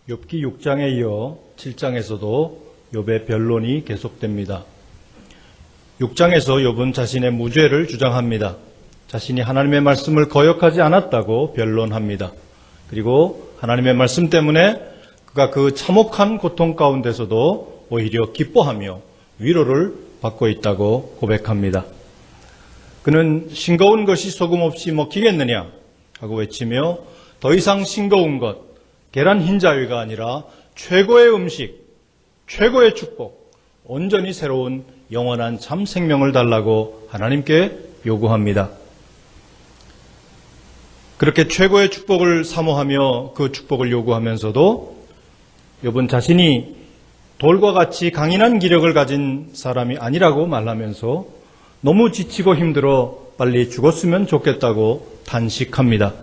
욥기 6장에 이어 7장에서도 욥의 변론이 계속됩니다. 6장에서 욥은 자신의 무죄를 주장합니다. 자신이 하나님의 말씀을 거역하지 않았다고 변론합니다. 그리고 하나님의 말씀 때문에 그가 그 참혹한 고통 가운데서도 오히려 기뻐하며 위로를 받고 있다고 고백합니다. 그는 싱거운 것이 소금 없이 먹히겠느냐 하고 외치며 더 이상 싱거운 것, 계란 흰자위가 아니라 최고의 음식, 최고의 축복, 온전히 새로운 영원한 참 생명을 달라고 하나님께 요구합니다. 그렇게 최고의 축복을 사모하며 그 축복을 요구하면서도 욥은 자신이 돌과 같이 강인한 기력을 가진 사람이 아니라고 말하면서 너무 지치고 힘들어 빨리 죽었으면 좋겠다고 탄식합니다.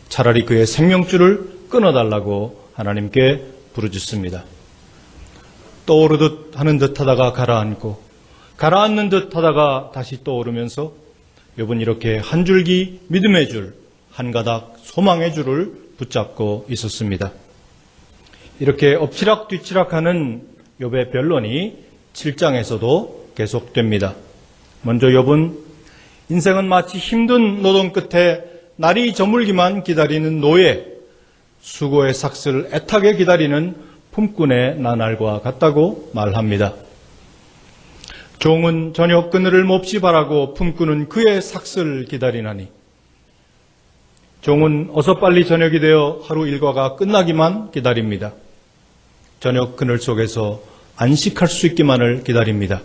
차라리 그의 생명줄을 끊어달라고 하나님께 부르짖습니다. 떠오르듯 하는 듯 하다가 가라앉고 가라앉는 듯 하다가 다시 떠오르면서 욥은 이렇게 한 줄기 믿음의 줄, 한 가닥 소망의 줄을 붙잡고 있었습니다. 이렇게 엎치락 뒤치락하는 욥의 변론이 7장에서도 계속됩니다. 먼저 욥은 인생은 마치 힘든 노동 끝에 날이 저물기만 기다리는 노예, 수고의 삭슬을 애타게 기다리는 품꾼의 나날과 같다고 말합니다. 종은 저녁 그늘을 몹시 바라고 품꾼은 그의 삭슬을 기다리나니 종은 어서 빨리 저녁이 되어 하루 일과가 끝나기만 기다립니다. 저녁 그늘 속에서 안식할 수 있기만을 기다립니다.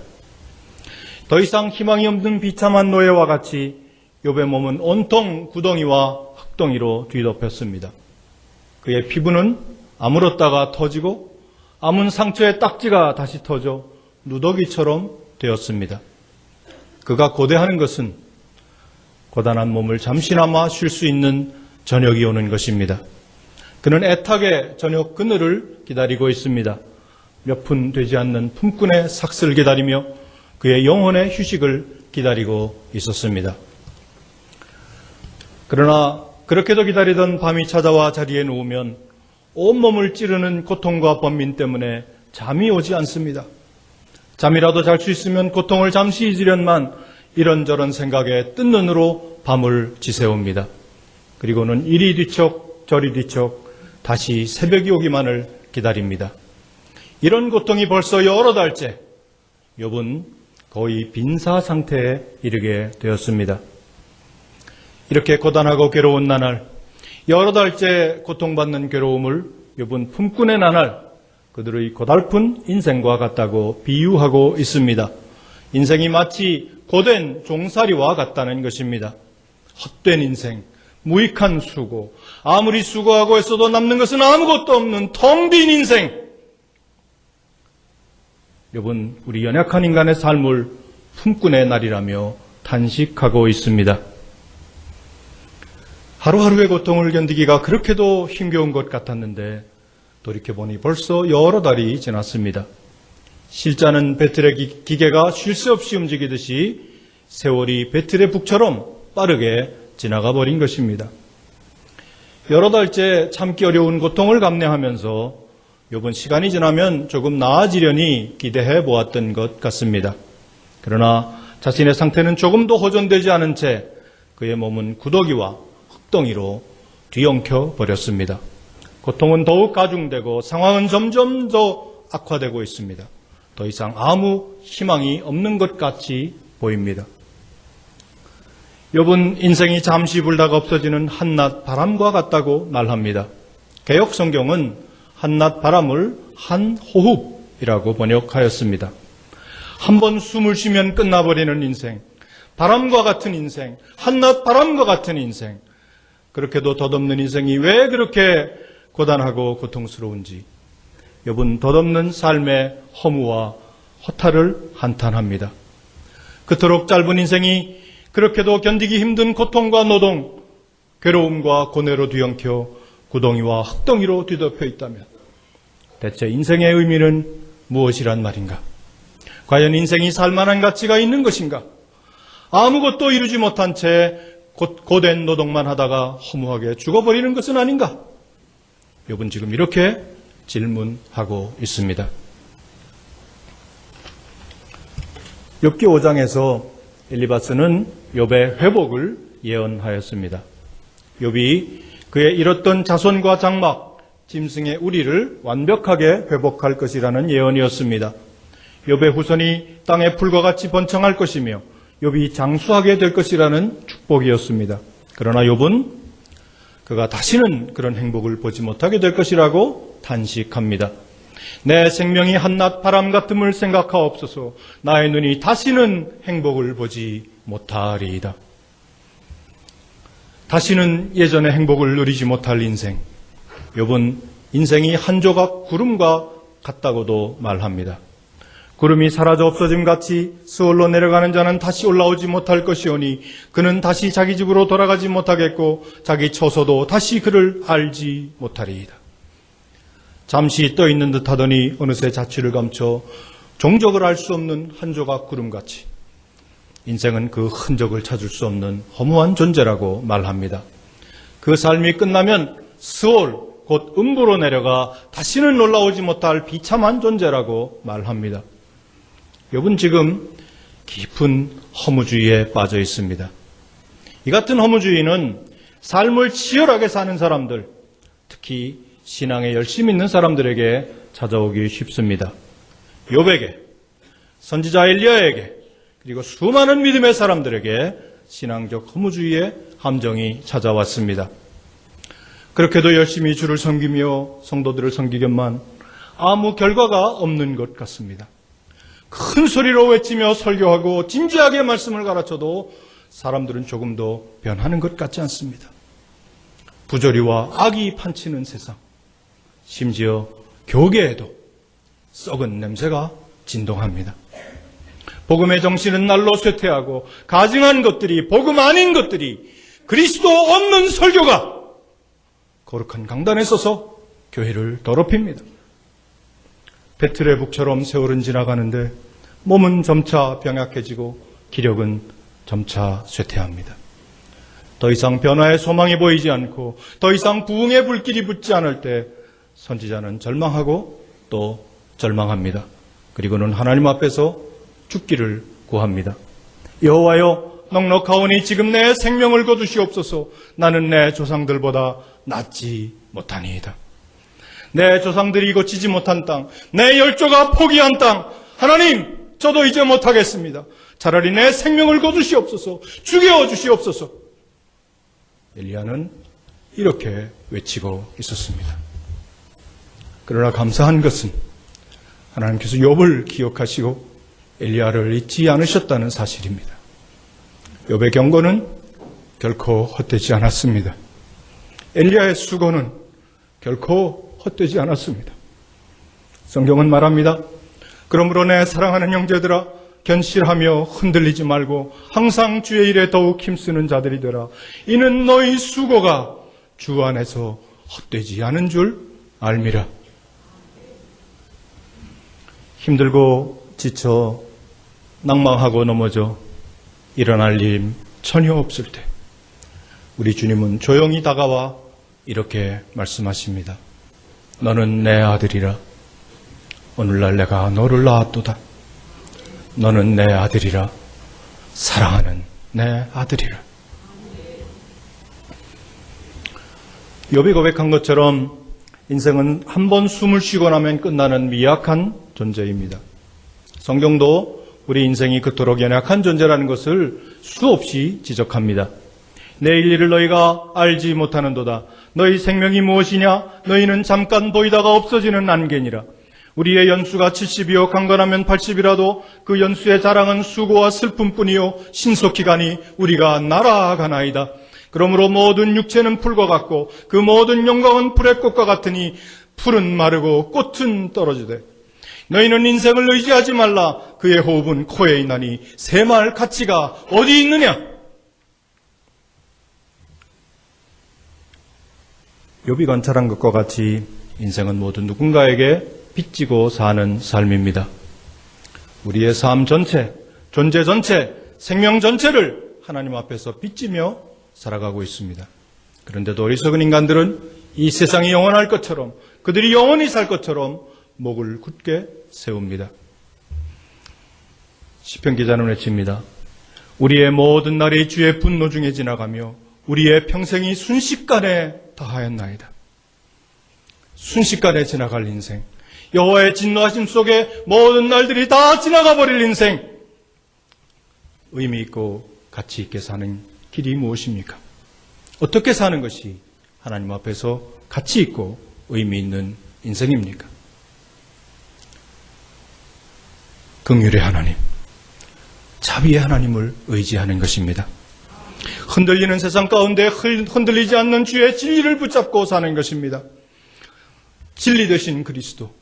더 이상 희망이 없는 비참한 노예와 같이 욥의 몸은 온통 구덩이와 흙덩이로 뒤덮였습니다. 그의 피부는 아물었다가 터지고 아문 상처의 딱지가 다시 터져 누더기처럼 되었습니다. 그가 고대하는 것은 고단한 몸을 잠시나마 쉴 수 있는 저녁이 오는 것입니다. 그는 애타게 저녁 그늘을 기다리고 있습니다. 몇 푼 되지 않는 품꾼의 삭슬을 기다리며 그의 영혼의 휴식을 기다리고 있었습니다. 그러나 그렇게도 기다리던 밤이 찾아와 자리에 누우면 온몸을 찌르는 고통과 번민 때문에 잠이 오지 않습니다. 잠이라도 잘 수 있으면 고통을 잠시 잊으련만 이런저런 생각에 뜬 눈으로 밤을 지새웁니다. 그리고는 이리 뒤척 저리 뒤척 다시 새벽이 오기만을 기다립니다. 이런 고통이 벌써 여러 달째 욥은 거의 빈사 상태에 이르게 되었습니다. 이렇게 고단하고 괴로운 나날, 여러 달째 고통받는 괴로움을 욥은 품꾼의 나날, 그들의 고달픈 인생과 같다고 비유하고 있습니다. 인생이 마치 고된 종살이와 같다는 것입니다. 헛된 인생, 무익한 수고, 아무리 수고하고 했어도 남는 것은 아무것도 없는 텅 빈 인생. 욥은 우리 연약한 인간의 삶을 품꾼의 날이라며 탄식하고 있습니다. 하루하루의 고통을 견디기가 그렇게도 힘겨운 것 같았는데 돌이켜보니 벌써 여러 달이 지났습니다. 실자는 배틀의 기계가 쉴 새 없이 움직이듯이 세월이 배틀의 북처럼 빠르게 지나가 버린 것입니다. 여러 달째 참기 어려운 고통을 감내하면서 욥은 시간이 지나면 조금 나아지려니 기대해 보았던 것 같습니다. 그러나 자신의 상태는 조금도 호전되지 않은 채 그의 몸은 구더기와 흙덩이로 뒤엉켜 버렸습니다. 고통은 더욱 가중되고 상황은 점점 더 악화되고 있습니다. 더 이상 아무 희망이 없는 것 같이 보입니다. 욥은 인생이 잠시 불다가 없어지는 한낮 바람과 같다고 말합니다. 개역 성경은 한낮 바람을 한 호흡이라고 번역하였습니다. 한 번 숨을 쉬면 끝나버리는 인생, 바람과 같은 인생, 한낮 바람과 같은 인생. 그렇게도 덧없는 인생이 왜 그렇게 고단하고 고통스러운지 욥은 덧없는 삶의 허무와 허탈을 한탄합니다. 그토록 짧은 인생이 그렇게도 견디기 힘든 고통과 노동, 괴로움과 고뇌로 뒤엉켜 구덩이와 흙덩이로 뒤덮여 있다면 대체 인생의 의미는 무엇이란 말인가? 과연 인생이 살만한 가치가 있는 것인가? 아무것도 이루지 못한 채 고된 노동만 하다가 허무하게 죽어버리는 것은 아닌가? 욥은 지금 이렇게 질문하고 있습니다. 욥기 5장에서 엘리바스는 욥의 회복을 예언하였습니다. 욥이 그의 잃었던 자손과 장막, 짐승의 우리를 완벽하게 회복할 것이라는 예언이었습니다. 욥의 후손이 땅의 풀과 같이 번창할 것이며 욥이 장수하게 될 것이라는 축복이었습니다. 그러나 욥은 그가 다시는 그런 행복을 보지 못하게 될 것이라고 단식합니다. 내 생명이 한낮 바람 같음을 생각하옵소서. 나의 눈이 다시는 행복을 보지 못하리이다. 다시는 예전의 행복을 누리지 못할 인생. 욥은 인생이 한 조각 구름과 같다고도 말합니다. 구름이 사라져 없어짐같이 스올로 내려가는 자는 다시 올라오지 못할 것이오니 그는 다시 자기 집으로 돌아가지 못하겠고 자기 처소도 다시 그를 알지 못하리이다. 잠시 떠 있는 듯 하더니 어느새 자취를 감춰 종적을 알 수 없는 한 조각 구름같이 인생은 그 흔적을 찾을 수 없는 허무한 존재라고 말합니다. 그 삶이 끝나면 스올, 곧 음부로 내려가 다시는 올라오지 못할 비참한 존재라고 말합니다. 욥은 지금 깊은 허무주의에 빠져 있습니다. 이 같은 허무주의는 삶을 치열하게 사는 사람들, 특히 신앙에 열심히 있는 사람들에게 찾아오기 쉽습니다. 욥에게, 선지자 엘리야에게, 그리고 수많은 믿음의 사람들에게 신앙적 허무주의의 함정이 찾아왔습니다. 그렇게도 열심히 주를 섬기며 성도들을 섬기건만 아무 결과가 없는 것 같습니다. 큰 소리로 외치며 설교하고 진지하게 말씀을 가르쳐도 사람들은 조금도 변하는 것 같지 않습니다. 부조리와 악이 판치는 세상, 심지어 교계에도 썩은 냄새가 진동합니다. 복음의 정신은 날로 쇠퇴하고 가증한 것들이, 복음 아닌 것들이, 그리스도 없는 설교가 거룩한 강단에 서서 교회를 더럽힙니다. 베틀레헴처럼 세월은 지나가는데 몸은 점차 병약해지고 기력은 점차 쇠퇴합니다. 더 이상 변화의 소망이 보이지 않고 더 이상 부흥의 불길이 붙지 않을 때 선지자는 절망하고 또 절망합니다. 그리고는 하나님 앞에서 죽기를 구합니다. 여호와여, 넉넉하오니 지금 내 생명을 거두시옵소서. 나는 내 조상들보다 낫지 못하니이다. 내 조상들이 고치지 못한 땅, 내 열조가 포기한 땅, 하나님, 저도 이제 못하겠습니다. 차라리 내 생명을 거두시옵소서. 죽여주시옵소서. 엘리야는 이렇게 외치고 있었습니다. 그러나 감사한 것은 하나님께서 욥을 기억하시고 엘리야를 잊지 않으셨다는 사실입니다. 욥의 경고는 결코 헛되지 않았습니다. 엘리야의 수고는 결코 헛되지 않았습니다. 성경은 말합니다. 그러므로 내 사랑하는 형제들아, 견실하며 흔들리지 말고 항상 주의 일에 더욱 힘쓰는 자들이 되라. 이는 너희 수고가 주 안에서 헛되지 않은 줄 알미라. 힘들고 지쳐 낭망하고 넘어져 일어날 일 전혀 없을 때 우리 주님은 조용히 다가와 이렇게 말씀하십니다. 너는 내 아들이라. 오늘날 내가 너를 낳았도다. 너는 내 아들이라. 사랑하는 내 아들이라. 욥이 고백한 것처럼 인생은 한 번 숨을 쉬고 나면 끝나는 미약한 존재입니다. 성경도 우리 인생이 그토록 연약한 존재라는 것을 수없이 지적합니다. 내일 일을 너희가 알지 못하는도다. 너희 생명이 무엇이냐? 너희는 잠깐 보이다가 없어지는 안개니라. 우리의 연수가 70이요 강건하면 80이라도 그 연수의 자랑은 수고와 슬픔뿐이요 신속히 가니 우리가 날아가나이다. 그러므로 모든 육체는 풀과 같고 그 모든 영광은 풀의 꽃과 같으니 풀은 마르고 꽃은 떨어지되 너희는 인생을 의지하지 말라. 그의 호흡은 코에 있나니 새말 가치가 어디 있느냐? 욥이 관찰한 것과 같이 인생은 모두 누군가에게 빚지고 사는 삶입니다. 우리의 삶 전체, 존재 전체, 생명 전체를 하나님 앞에서 빚지며 살아가고 있습니다. 그런데도 어리석은 인간들은 이 세상이 영원할 것처럼, 그들이 영원히 살 것처럼 목을 굳게 세웁니다. 시편 기자는 외칩니다. 우리의 모든 날이 주의 분노 중에 지나가며 우리의 평생이 순식간에 다하였나이다. 순식간에 지나갈 인생, 여호와의 진노하심 속에 모든 날들이 다 지나가 버릴 인생, 의미 있고 가치 있게 사는 길이 무엇입니까? 어떻게 사는 것이 하나님 앞에서 가치 있고 의미 있는 인생입니까? 긍휼의 하나님, 자비의 하나님을 의지하는 것입니다. 흔들리는 세상 가운데 흔들리지 않는 주의 진리를 붙잡고 사는 것입니다. 진리 되신 그리스도,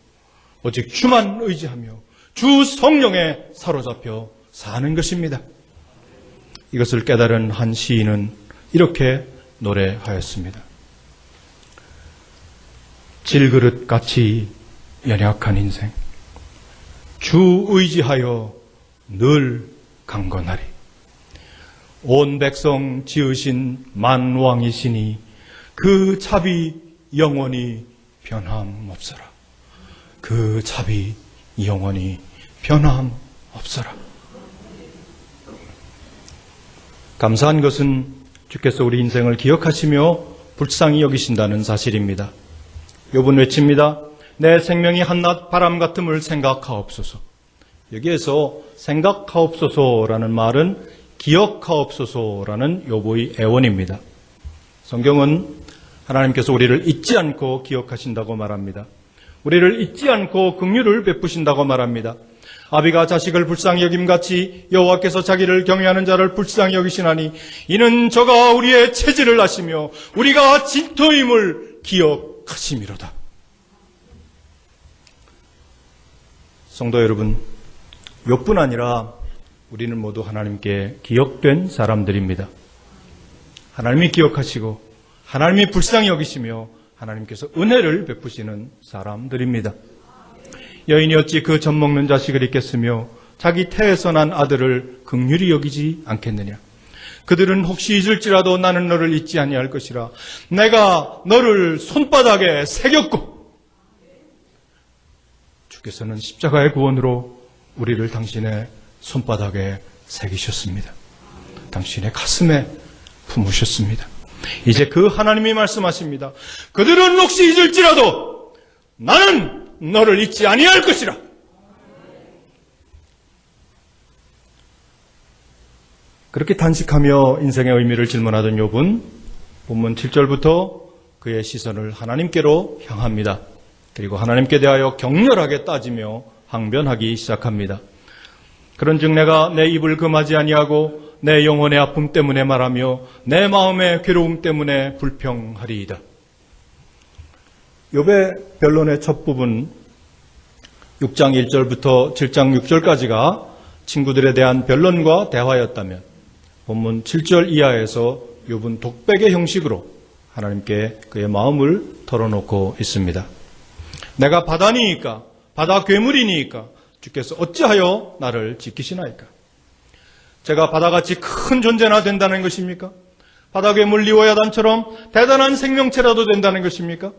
오직 주만 의지하며 주 성령에 사로잡혀 사는 것입니다. 이것을 깨달은 한 시인은 이렇게 노래하였습니다. 질그릇같이 연약한 인생, 주 의지하여 늘 강건하리. 온 백성 지으신 만왕이시니 그 자비 영원히 변함없어라. 그 자비 영원히 변함없어라. 감사한 것은 주께서 우리 인생을 기억하시며 불쌍히 여기신다는 사실입니다. 욥은 외칩니다. 내 생명이 한낮 바람 같음을 생각하옵소서. 여기에서 생각하옵소서라는 말은 기억하옵소서라는 욥의 애원입니다. 성경은 하나님께서 우리를 잊지 않고 기억하신다고 말합니다. 우리를 잊지 않고 긍휼을 베푸신다고 말합니다. 아비가 자식을 불쌍히 여김같이 여호와께서 자기를 경외하는 자를 불쌍히 여기시나니 이는 저가 우리의 체질을 아시며 우리가 진토임을 기억하심이로다. 성도 여러분, 욥뿐 아니라 우리는 모두 하나님께 기억된 사람들입니다. 하나님이 기억하시고 하나님이 불쌍히 여기시며 하나님께서 은혜를 베푸시는 사람들입니다. 여인이 어찌 그 젖 먹는 자식을 잊겠으며 자기 태에서 난 아들을 긍휼히 여기지 않겠느냐. 그들은 혹시 잊을지라도 나는 너를 잊지 아니할 것이라. 내가 너를 손바닥에 새겼고. 주께서는 십자가의 구원으로 우리를 당신의 손바닥에 새기셨습니다. 당신의 가슴에 품으셨습니다. 이제 그 하나님이 말씀하십니다. 그들은 혹시 잊을지라도 나는 너를 잊지 아니할 것이라. 그렇게 단식하며 인생의 의미를 질문하던 욥은 본문 7절부터 그의 시선을 하나님께로 향합니다. 그리고 하나님께 대하여 격렬하게 따지며 항변하기 시작합니다. 그런즉 내가 내 입을 금하지 아니하고 내 영혼의 아픔 때문에 말하며 내 마음의 괴로움 때문에 불평하리이다. 욥의 변론의 첫 부분 6장 1절부터 7장 6절까지가 친구들에 대한 변론과 대화였다면 본문 7절 이하에서 욥은 독백의 형식으로 하나님께 그의 마음을 털어놓고 있습니다. 내가 바다니이까 바다 괴물이니이까 주께서 어찌하여 나를 지키시나이까. 제가 바다같이 큰 존재나 된다는 것입니까? 바다 괴물 리워야단처럼 대단한 생명체라도 된다는 것입니까?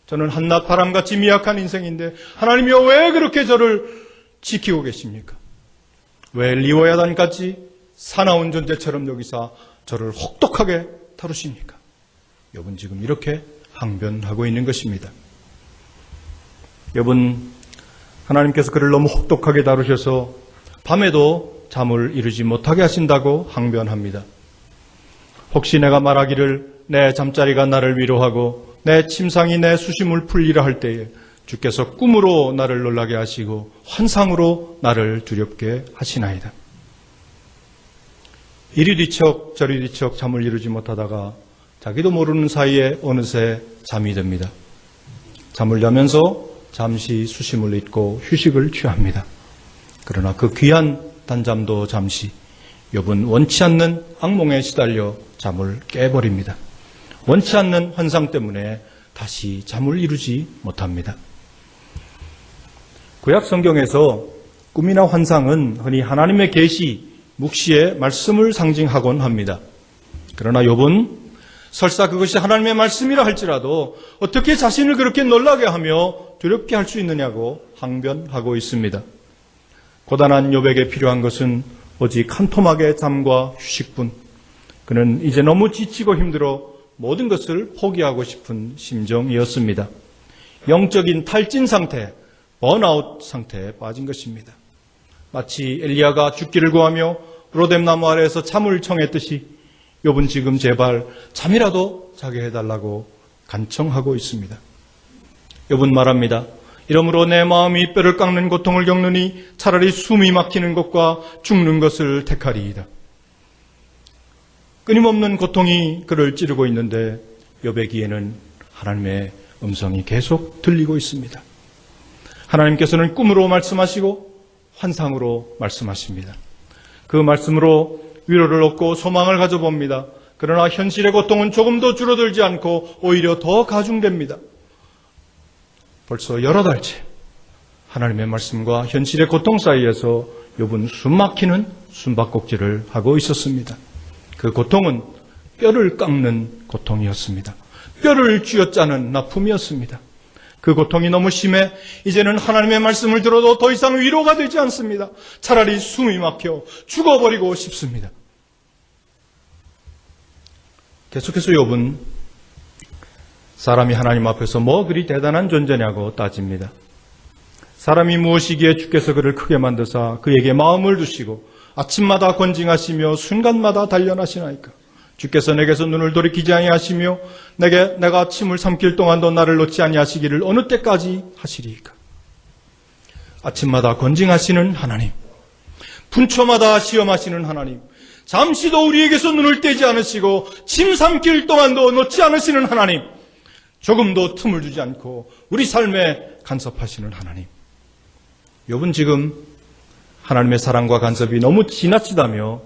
저는 한낮 바람같이 미약한 인생인데 하나님이여 왜 그렇게 저를 지키고 계십니까? 왜 리워야단같이 사나운 존재처럼 여기서 저를 혹독하게 다루십니까? 욥은 지금 이렇게 항변하고 있는 것입니다. 욥은 하나님께서 그를 너무 혹독하게 다루셔서 밤에도 잠을 이루지 못하게 하신다고 항변합니다. 혹시 내가 말하기를 내 잠자리가 나를 위로하고 내 침상이 내 수심을 풀리라 할 때에 주께서 꿈으로 나를 놀라게 하시고 환상으로 나를 두렵게 하시나이다. 이리 뒤척 저리 뒤척 잠을 이루지 못하다가 자기도 모르는 사이에 어느새 잠이 듭니다. 잠을 자면서 잠시 수심을 잊고 휴식을 취합니다. 그러나 그 귀한 단잠도 잠시 욥은 원치 않는 악몽에 시달려 잠을 깨버립니다. 원치 않는 환상 때문에 다시 잠을 이루지 못합니다. 구약 성경에서 꿈이나 환상은 흔히 하나님의 계시, 묵시의 말씀을 상징하곤 합니다. 그러나 욥은 설사 그것이 하나님의 말씀이라 할지라도 어떻게 자신을 그렇게 놀라게 하며 두렵게 할 수 있느냐고 항변하고 있습니다. 고단한 욥에게 필요한 것은 오직 한 토막의 잠과 휴식뿐. 그는 이제 너무 지치고 힘들어 모든 것을 포기하고 싶은 심정이었습니다. 영적인 탈진 상태, 번아웃 상태에 빠진 것입니다. 마치 엘리야가 죽기를 구하며 로뎀나무 아래에서 잠을 청했듯이 욥은 지금 제발 잠이라도 자게 해달라고 간청하고 있습니다. 욥은 말합니다. 이러므로 내 마음이 뼈를 깎는 고통을 겪느니 차라리 숨이 막히는 것과 죽는 것을 택하리이다. 끊임없는 고통이 그를 찌르고 있는데 욥의 귀에는 하나님의 음성이 계속 들리고 있습니다. 하나님께서는 꿈으로 말씀하시고 환상으로 말씀하십니다. 그 말씀으로 위로를 얻고 소망을 가져봅니다. 그러나 현실의 고통은 조금도 줄어들지 않고 오히려 더 가중됩니다. 벌써 여러 달째 하나님의 말씀과 현실의 고통 사이에서 욥은 숨막히는 숨바꼭질을 하고 있었습니다. 그 고통은 뼈를 깎는 고통이었습니다. 뼈를 쥐어짜는 아픔이었습니다. 그 고통이 너무 심해 이제는 하나님의 말씀을 들어도 더 이상 위로가 되지 않습니다. 차라리 숨이 막혀 죽어버리고 싶습니다. 계속해서 욥은 사람이 하나님 앞에서 뭐 그리 대단한 존재냐고 따집니다. 사람이 무엇이기에 주께서 그를 크게 만드사 그에게 마음을 두시고 아침마다 권징하시며 순간마다 단련하시나이까. 주께서 내게서 눈을 돌이키지 아니하시며 내가 침을 삼킬 동안도 나를 놓지 아니하시기를 어느 때까지 하시리이까. 아침마다 권징하시는 하나님, 분초마다 시험하시는 하나님, 잠시도 우리에게서 눈을 떼지 않으시고 침 삼킬 동안도 놓지 않으시는 하나님, 조금도 틈을 주지 않고 우리 삶에 간섭하시는 하나님. 욥은 지금 하나님의 사랑과 간섭이 너무 지나치다며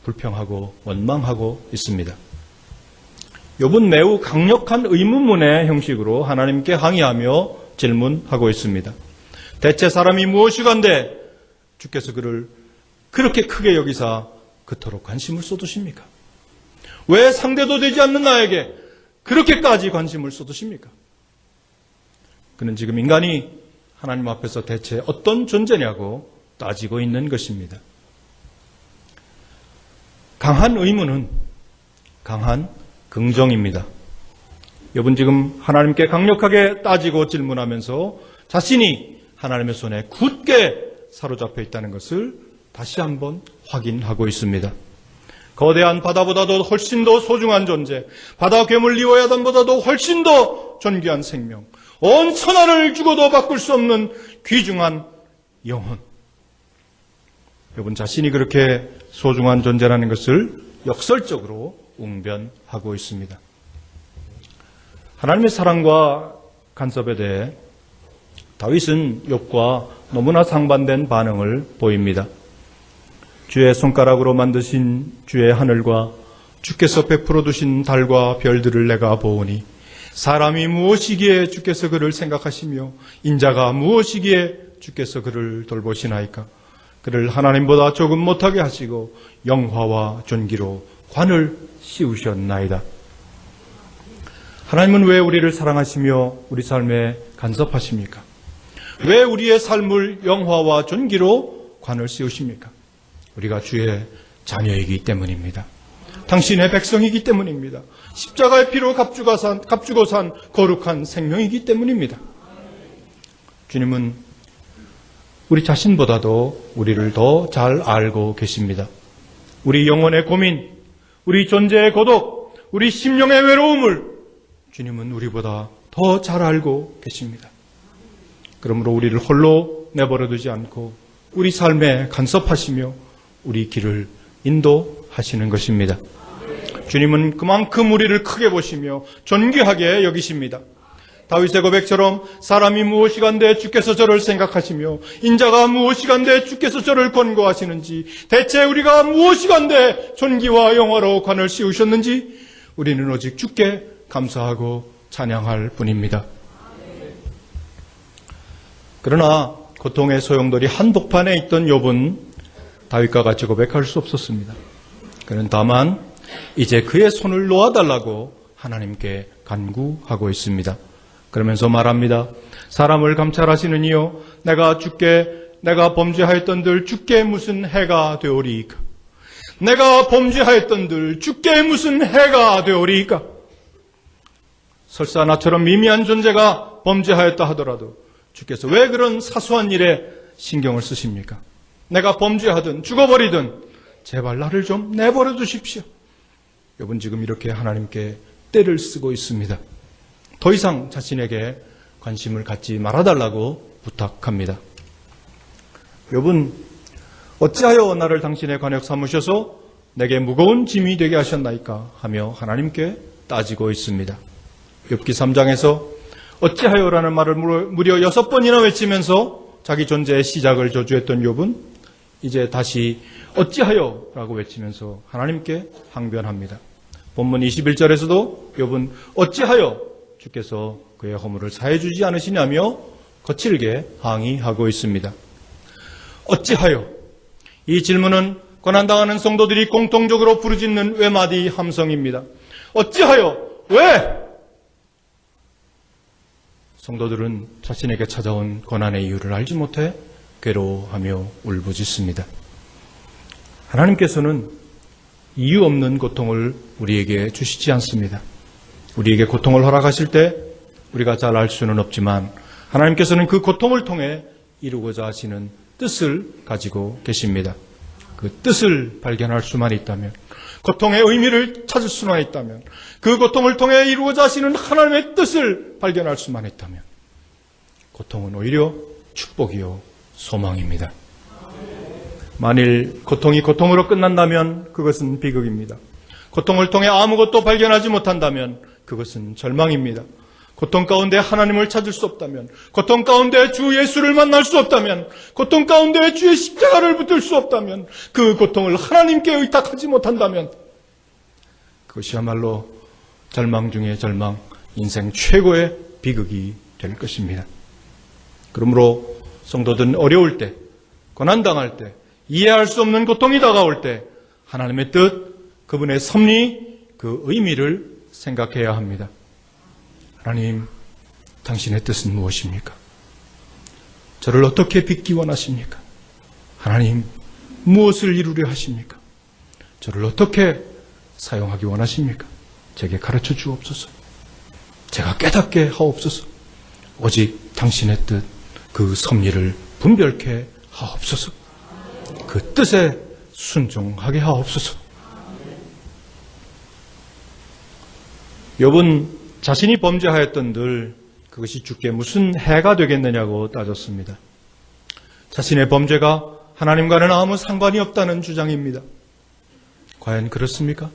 불평하고 원망하고 있습니다. 욥은 매우 강력한 의문문의 형식으로 하나님께 항의하며 질문하고 있습니다. 대체 사람이 무엇이건데 주께서 그를 그렇게 크게 여기사 그토록 관심을 쏟으십니까? 왜 상대도 되지 않는 나에게 그렇게까지 관심을 쏟으십니까? 그는 지금 인간이 하나님 앞에서 대체 어떤 존재냐고 따지고 있는 것입니다. 강한 의문은 강한 긍정입니다. 욥은 지금 하나님께 강력하게 따지고 질문하면서 자신이 하나님의 손에 굳게 사로잡혀 있다는 것을 다시 한번 확인하고 있습니다. 거대한 바다보다도 훨씬 더 소중한 존재, 바다 괴물 리오야단보다도 훨씬 더 존귀한 생명, 온 천하를 죽어도 바꿀 수 없는 귀중한 영혼. 욥은 자신이 그렇게 소중한 존재라는 것을 역설적으로 웅변하고 있습니다. 하나님의 사랑과 간섭에 대해 다윗은 욥과 너무나 상반된 반응을 보입니다. 주의 손가락으로 만드신 주의 하늘과 주께서 베풀어 두신 달과 별들을 내가 보오니 사람이 무엇이기에 주께서 그를 생각하시며 인자가 무엇이기에 주께서 그를 돌보시나이까. 그를 하나님보다 조금 못하게 하시고 영화와 존귀로 관을 씌우셨나이다. 하나님은 왜 우리를 사랑하시며 우리 삶에 간섭하십니까? 왜 우리의 삶을 영화와 존귀로 관을 씌우십니까? 우리가 주의 자녀이기 때문입니다. 당신의 백성이기 때문입니다. 십자가의 피로 값주고 산 거룩한 생명이기 때문입니다. 주님은 우리 자신보다도 우리를 더 잘 알고 계십니다. 우리 영혼의 고민, 우리 존재의 고독, 우리 심령의 외로움을 주님은 우리보다 더 잘 알고 계십니다. 그러므로 우리를 홀로 내버려두지 않고 우리 삶에 간섭하시며 우리 길을 인도하시는 것입니다. 주님은 그만큼 우리를 크게 보시며 존귀하게 여기십니다. 다윗의 고백처럼 사람이 무엇이간데 주께서 저를 생각하시며 인자가 무엇이간데 주께서 저를 권고하시는지 대체 우리가 무엇이간데 존귀와 영화로 관을 씌우셨는지 우리는 오직 주께 감사하고 찬양할 뿐입니다. 그러나 고통의 소용돌이 한복판에 있던 욥은 다윗과 같이 고백할 수 없었습니다. 그는 다만 이제 그의 손을 놓아달라고 하나님께 간구하고 있습니다. 그러면서 말합니다. 사람을 감찰하시는 이여, 내가 범죄하였던들 주께 무슨 해가 되오리이까? 내가 범죄하였던들 주께 무슨 해가 되오리이까? 설사 나처럼 미미한 존재가 범죄하였다 하더라도 주께서 왜 그런 사소한 일에 신경을 쓰십니까? 내가 범죄하든 죽어버리든 제발 나를 좀 내버려 두십시오. 욥은 지금 이렇게 하나님께 떼를 쓰고 있습니다. 더 이상 자신에게 관심을 갖지 말아달라고 부탁합니다. 욥은 어찌하여 나를 당신의 관역 삼으셔서 내게 무거운 짐이 되게 하셨나이까 하며 하나님께 따지고 있습니다. 욥기 3장에서 어찌하여라는 말을 무려 6번이나 외치면서 자기 존재의 시작을 저주했던 욥은 이제 다시 어찌하여라고 외치면서 하나님께 항변합니다. 본문 21절에서도 욥은 어찌하여 주께서 그의 허물을 사해주지 않으시냐며 거칠게 항의하고 있습니다. 어찌하여? 이 질문은 고난당하는 성도들이 공통적으로 부르짖는 외마디 함성입니다. 어찌하여? 왜? 성도들은 자신에게 찾아온 고난의 이유를 알지 못해 괴로워하며 울부짖습니다. 하나님께서는 이유 없는 고통을 우리에게 주시지 않습니다. 우리에게 고통을 허락하실 때 우리가 잘 알 수는 없지만 하나님께서는 그 고통을 통해 이루고자 하시는 뜻을 가지고 계십니다. 그 뜻을 발견할 수만 있다면, 고통의 의미를 찾을 수만 있다면, 그 고통을 통해 이루고자 하시는 하나님의 뜻을 발견할 수만 있다면 고통은 오히려 축복이요 소망입니다. 만일 고통이 고통으로 끝난다면 그것은 비극입니다. 고통을 통해 아무것도 발견하지 못한다면 그것은 절망입니다. 고통 가운데 하나님을 찾을 수 없다면, 고통 가운데 주 예수를 만날 수 없다면, 고통 가운데 주의 십자가를 붙들 수 없다면, 그 고통을 하나님께 의탁하지 못한다면 그것이야말로 절망 중의 절망, 인생 최고의 비극이 될 것입니다. 그러므로 성도들은 어려울 때, 고난당할 때, 이해할 수 없는 고통이 다가올 때 하나님의 뜻, 그분의 섭리, 그 의미를 생각해야 합니다. 하나님, 당신의 뜻은 무엇입니까? 저를 어떻게 빚기 원하십니까? 하나님, 무엇을 이루려 하십니까? 저를 어떻게 사용하기 원하십니까? 제게 가르쳐 주옵소서. 제가 깨닫게 하옵소서. 오직 당신의 뜻, 그 섭리를 분별케 하옵소서. 그 뜻에 순종하게 하옵소서. 욥은 자신이 범죄하였던들 그것이 주께 무슨 해가 되겠느냐고 따졌습니다. 자신의 범죄가 하나님과는 아무 상관이 없다는 주장입니다. 과연 그렇습니까?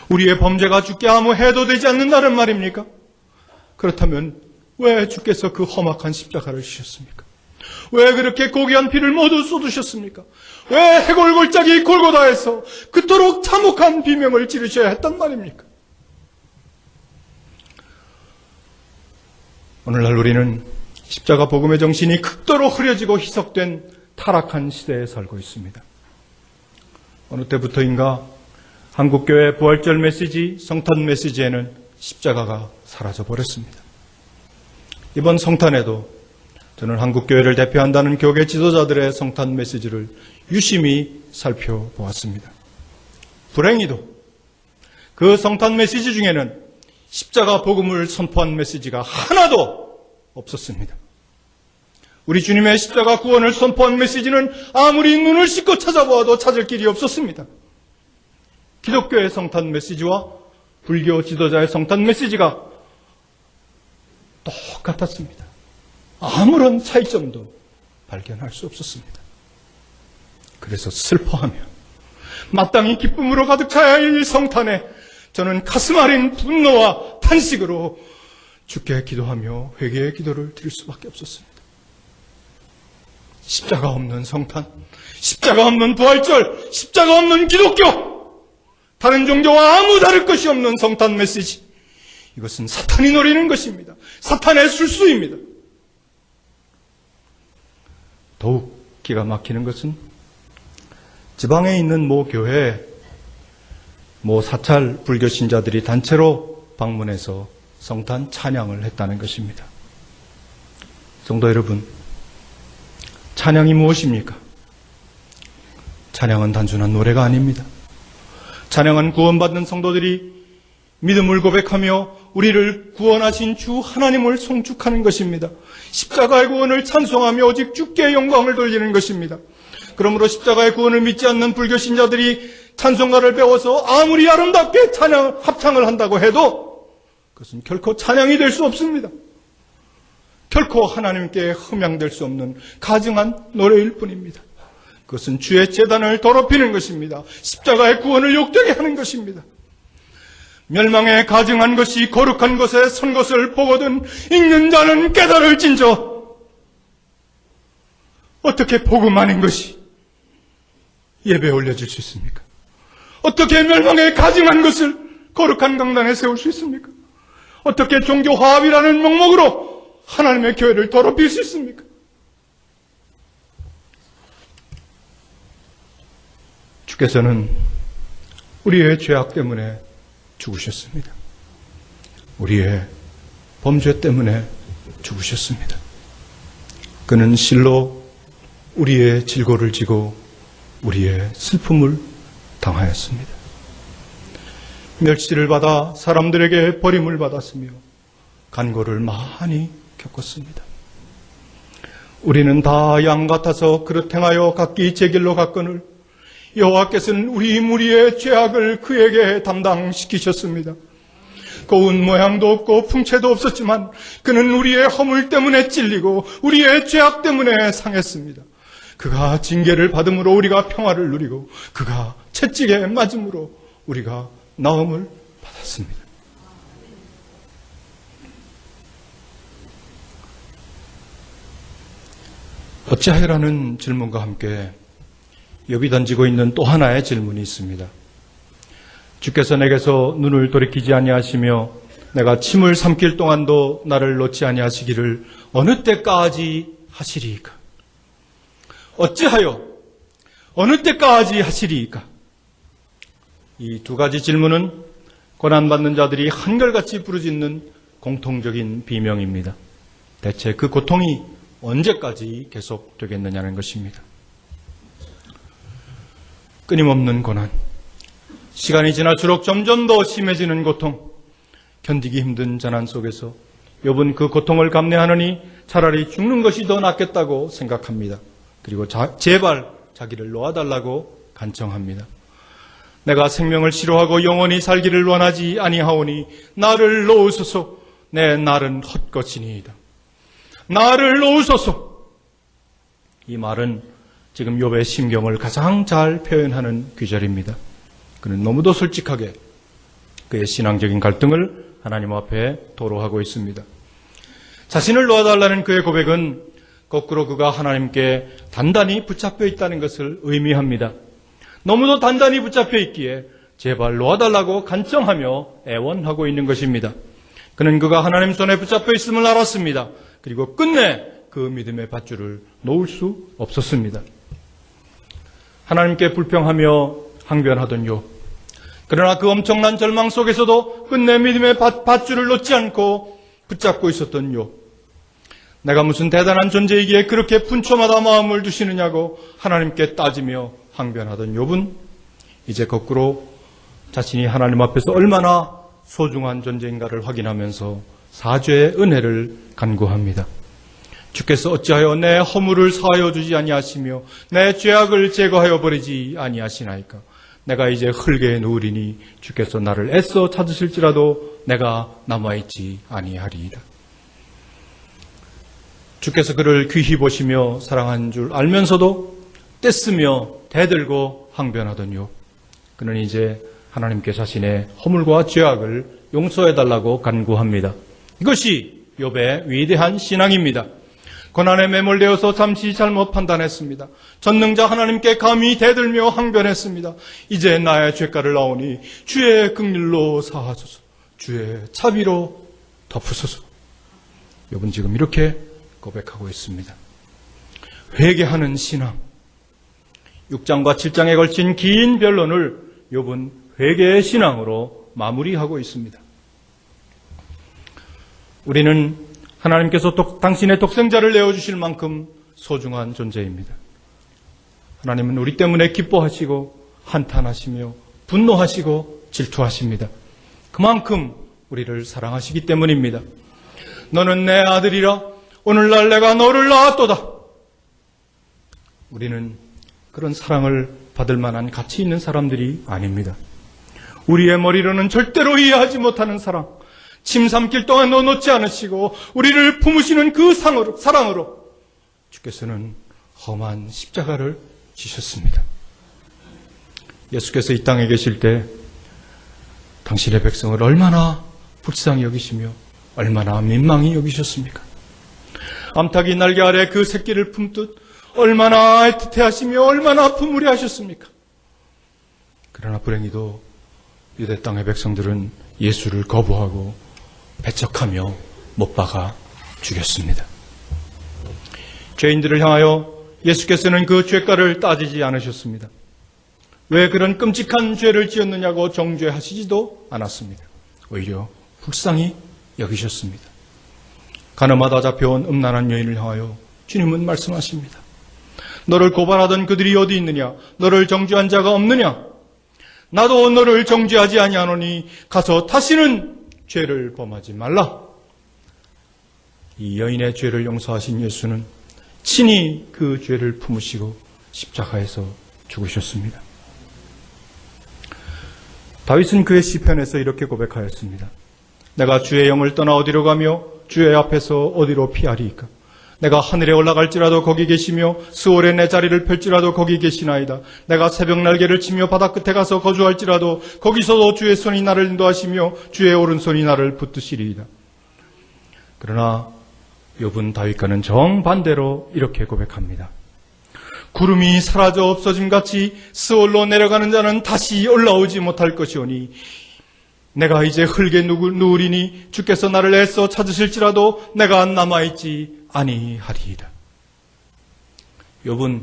우리의 범죄가 주께 아무 해도 되지 않는다는 말입니까? 그렇다면 왜 주께서 그 험악한 십자가를 지셨습니까? 왜 그렇게 고귀한 피를 모두 쏟으셨습니까? 왜 해골골짜기 골고다에서 그토록 참혹한 비명을 지르셔야 했단 말입니까? 오늘날 우리는 십자가 복음의 정신이 극도로 흐려지고 희석된 타락한 시대에 살고 있습니다. 어느 때부터인가 한국교회 부활절 메시지, 성탄 메시지에는 십자가가 사라져버렸습니다. 이번 성탄에도 저는 한국교회를 대표한다는 교계 지도자들의 성탄 메시지를 유심히 살펴보았습니다. 불행히도 그 성탄 메시지 중에는 십자가 복음을 선포한 메시지가 하나도 없었습니다. 우리 주님의 십자가 구원을 선포한 메시지는 아무리 눈을 씻고 찾아보아도 찾을 길이 없었습니다. 기독교의 성탄 메시지와 불교 지도자의 성탄 메시지가 똑같았습니다. 아무런 차이점도 발견할 수 없었습니다. 그래서 슬퍼하며 마땅히 기쁨으로 가득 차야 할 이 성탄에 저는 가슴 아린 분노와 탄식으로 주께 기도하며 회개의 기도를 드릴 수밖에 없었습니다. 십자가 없는 성탄, 십자가 없는 부활절, 십자가 없는 기독교, 다른 종교와 아무 다를 것이 없는 성탄 메시지, 이것은 사탄이 노리는 것입니다. 사탄의 술수입니다. 더욱 기가 막히는 것은 지방에 있는 모 교회에 모 사찰 불교 신자들이 단체로 방문해서 성탄 찬양을 했다는 것입니다. 성도 여러분, 찬양이 무엇입니까? 찬양은 단순한 노래가 아닙니다. 찬양은 구원받는 성도들이 믿음을 고백하며 우리를 구원하신 주 하나님을 송축하는 것입니다. 십자가의 구원을 찬송하며 오직 주께 영광을 돌리는 것입니다. 그러므로 십자가의 구원을 믿지 않는 불교 신자들이 찬송가를 배워서 아무리 아름답게 합창을 한다고 해도 그것은 결코 찬양이 될 수 없습니다. 결코 하나님께 흠양될 수 없는 가증한 노래일 뿐입니다. 그것은 주의 제단을 더럽히는 것입니다. 십자가의 구원을 욕되게 하는 것입니다. 멸망에 가증한 것이 거룩한 것에 선 것을 보거든 읽는 자는 깨달을진저. 어떻게 복음 아닌 것이 예배에 올려질 수 있습니까? 어떻게 멸망에 가증한 것을 거룩한 강단에 세울 수 있습니까? 어떻게 종교 화합이라는 명목으로 하나님의 교회를 더럽힐 수 있습니까? 주께서는 우리의 죄악 때문에 죽으셨습니다. 우리의 범죄 때문에 죽으셨습니다. 그는 실로 우리의 질고를 지고 우리의 슬픔을 당하였습니다. 멸시를 받아 사람들에게 버림을 받았으며 간고를 많이 겪었습니다. 우리는 다 양 같아서 그릇 행하여 각기 제 길로 갔거늘 여호와께서는 우리 무리의 죄악을 그에게 담당시키셨습니다. 고운 모양도 없고 풍채도 없었지만 그는 우리의 허물 때문에 찔리고 우리의 죄악 때문에 상했습니다. 그가 징계를 받음으로 우리가 평화를 누리고 그가 채찍에 맞음으로 우리가 나음을 받았습니다. 어찌하여라는 질문과 함께 욥이 던지고 있는 또 하나의 질문이 있습니다. 주께서 내게서 눈을 돌이키지 아니하시며 내가 침을 삼킬 동안도 나를 놓지 아니하시기를 어느 때까지 하시리이까? 어찌하여 어느 때까지 하시리이까? 이 두 가지 질문은 고난받는 자들이 한결같이 부르짖는 공통적인 비명입니다. 대체 그 고통이 언제까지 계속되겠느냐는 것입니다. 끊임없는 고난, 시간이 지날수록 점점 더 심해지는 고통, 견디기 힘든 재난 속에서 욥은 그 고통을 감내하느니 차라리 죽는 것이 더 낫겠다고 생각합니다. 그리고 제발 자기를 놓아달라고 간청합니다. 내가 생명을 싫어하고 영원히 살기를 원하지 아니하오니 나를 놓으소서. 내 날은 헛것이니이다. 나를 놓으소서. 이 말은 지금 욥의 심경을 가장 잘 표현하는 구절입니다. 그는 너무도 솔직하게 그의 신앙적인 갈등을 하나님 앞에 토로하고 있습니다. 자신을 놓아달라는 그의 고백은 거꾸로 그가 하나님께 단단히 붙잡혀 있다는 것을 의미합니다. 너무도 단단히 붙잡혀 있기에 제발 놓아달라고 간청하며 애원하고 있는 것입니다. 그는 그가 하나님 손에 붙잡혀 있음을 알았습니다. 그리고 끝내 그 믿음의 밧줄을 놓을 수 없었습니다. 하나님께 불평하며 항변하던 욥. 그러나 그 엄청난 절망 속에서도 끝내 믿음의 밧줄을 놓지 않고 붙잡고 있었던 욥. 내가 무슨 대단한 존재이기에 그렇게 분초마다 마음을 두시느냐고 하나님께 따지며 항변하던 욥은 이제 거꾸로 자신이 하나님 앞에서 얼마나 소중한 존재인가를 확인하면서 사죄의 은혜를 간구합니다. 주께서 어찌하여 내 허물을 사하여 주지 아니하시며 내 죄악을 제거하여 버리지 아니하시나이까? 내가 이제 흙에 누우리니 주께서 나를 애써 찾으실지라도 내가 남아있지 아니하리이다. 주께서 그를 귀히 보시며 사랑한 줄 알면서도 떼쓰며 대들고 항변하던 욥. 그는 이제 하나님께 자신의 허물과 죄악을 용서해달라고 간구합니다. 이것이 욥의 위대한 신앙입니다. 고난에 매몰되어서 잠시 잘못 판단했습니다. 전능자 하나님께 감히 대들며 항변했습니다. 이제 나의 죄가를 나오니 주의 긍휼로 사하소서, 주의 자비로 덮으소서. 욥은 지금 이렇게 고백하고 있습니다. 회개하는 신앙. 6장과 7장에 걸친 긴 변론을 욥은 회개의 신앙으로 마무리하고 있습니다. 우리는 하나님께서 당신의 독생자를 내어주실 만큼 소중한 존재입니다. 하나님은 우리 때문에 기뻐하시고 한탄하시며 분노하시고 질투하십니다. 그만큼 우리를 사랑하시기 때문입니다. 너는 내 아들이라 오늘날 내가 너를 낳았도다. 우리는 그런 사랑을 받을 만한 가치 있는 사람들이 아닙니다. 우리의 머리로는 절대로 이해하지 못하는 사랑, 침 삼킬 동안 놓지 않으시고 우리를 품으시는 그 사랑으로 주께서는 험한 십자가를 지셨습니다. 예수께서 이 땅에 계실 때 당신의 백성을 얼마나 불쌍히 여기시며 얼마나 민망히 여기셨습니까? 암탉이 날개 아래 그 새끼를 품듯 얼마나 애틋해 하시며 얼마나 품으려 하셨습니까? 그러나 불행히도 유대 땅의 백성들은 예수를 거부하고 배척하며 못 박아 죽였습니다. 죄인들을 향하여 예수께서는 그 죄가를 따지지 않으셨습니다. 왜 그런 끔찍한 죄를 지었느냐고 정죄하시지도 않았습니다. 오히려 불쌍히 여기셨습니다. 가늠하다 잡혀온 음란한 여인을 향하여 주님은 말씀하십니다. 너를 고발하던 그들이 어디 있느냐? 너를 정죄한 자가 없느냐? 나도 너를 정죄하지 아니하노니 가서 다시는 죄를 범하지 말라. 이 여인의 죄를 용서하신 예수는 친히 그 죄를 품으시고 십자가에서 죽으셨습니다. 다윗은 그의 시편에서 이렇게 고백하였습니다. 내가 주의 영을 떠나 어디로 가며 주의 앞에서 어디로 피하리이까? 내가 하늘에 올라갈지라도 거기 계시며 스올에 내 자리를 펼지라도 거기 계시나이다. 내가 새벽 날개를 치며 바다 끝에 가서 거주할지라도 거기서도 주의 손이 나를 인도하시며 주의 오른손이 나를 붙드시리이다. 그러나 욥은 다윗과는 정반대로 이렇게 고백합니다. 구름이 사라져 없어짐같이 스올로 내려가는 자는 다시 올라오지 못할 것이오니 내가 이제 흙에 누우리니 주께서 나를 애써 찾으실지라도 내가 남아있지 아니하리이다. 욥은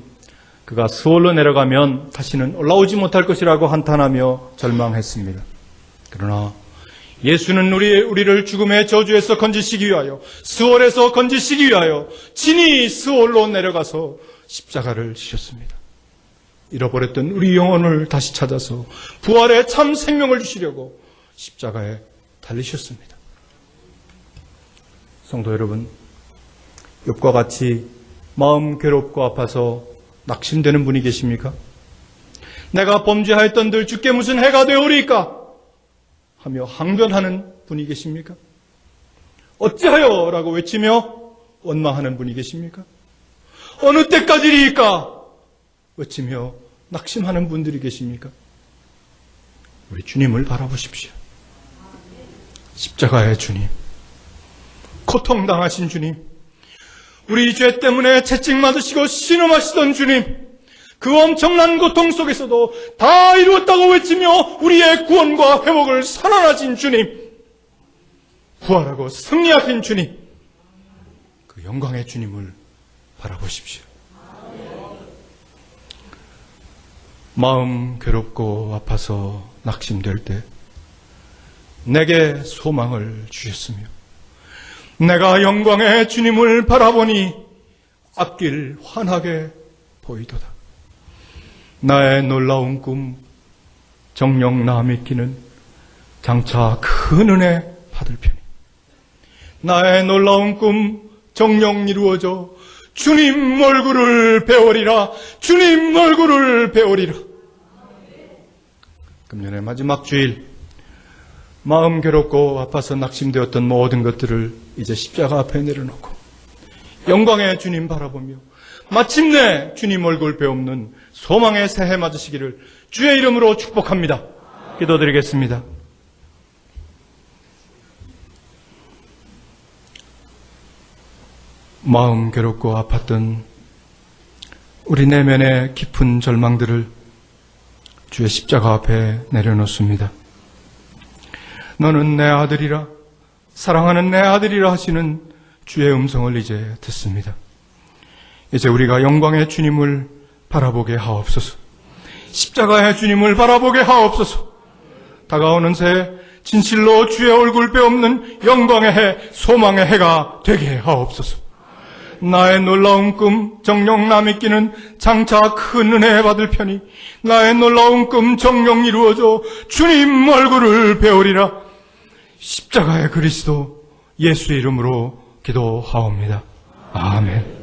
그가 스올로 내려가면 다시는 올라오지 못할 것이라고 한탄하며 절망했습니다. 그러나 예수는 우리를 죽음의 저주에서 건지시기 위하여, 스올에서 건지시기 위하여 친히 스올로 내려가서 십자가를 지셨습니다. 잃어버렸던 우리 영혼을 다시 찾아서 부활의 참 생명을 주시려고 십자가에 달리셨습니다. 성도 여러분, 욥과 같이 마음 괴롭고 아파서 낙심되는 분이 계십니까? 내가 범죄하였던들 주께 무슨 해가 되오리까? 하며 항변하는 분이 계십니까? 어찌하여? 라고 외치며 원망하는 분이 계십니까? 어느 때까지리까? 외치며 낙심하는 분들이 계십니까? 우리 주님을 바라보십시오. 십자가의 주님, 고통당하신 주님, 우리 죄 때문에 채찍맞으시고 신음하시던 주님, 그 엄청난 고통 속에서도 다 이루었다고 외치며 우리의 구원과 회복을 선언하신 주님, 부활하고 승리하신 주님, 그 영광의 주님을 바라보십시오. 마음 괴롭고 아파서 낙심될 때 내게 소망을 주셨으며 내가 영광의 주님을 바라보니 앞길 환하게 보이도다. 나의 놀라운 꿈 정녕 나 믿기는 장차 큰 은혜 받을 편이. 나의 놀라운 꿈 정녕 이루어져 주님 얼굴을 배우리라. 주님 얼굴을 배우리라. 금년의 마지막 주일, 마음 괴롭고 아파서 낙심되었던 모든 것들을 이제 십자가 앞에 내려놓고 영광의 주님 바라보며 마침내 주님 얼굴 배우는 소망의 새해 맞으시기를 주의 이름으로 축복합니다. 기도드리겠습니다. 마음 괴롭고 아팠던 우리 내면의 깊은 절망들을 주의 십자가 앞에 내려놓습니다. 너는 내 아들이라, 사랑하는 내 아들이라 하시는 주의 음성을 이제 듣습니다. 이제 우리가 영광의 주님을 바라보게 하옵소서. 십자가의 주님을 바라보게 하옵소서. 다가오는 새해 진실로 주의 얼굴 빼없는 영광의 해, 소망의 해가 되게 하옵소서. 나의 놀라운 꿈 정녕 남이 끼는 장차 큰 은혜 받을 편이 나의 놀라운 꿈 정녕 이루어져 주님 얼굴을 배우리라. 십자가의 그리스도 예수의 이름으로 기도하옵니다. 아멘.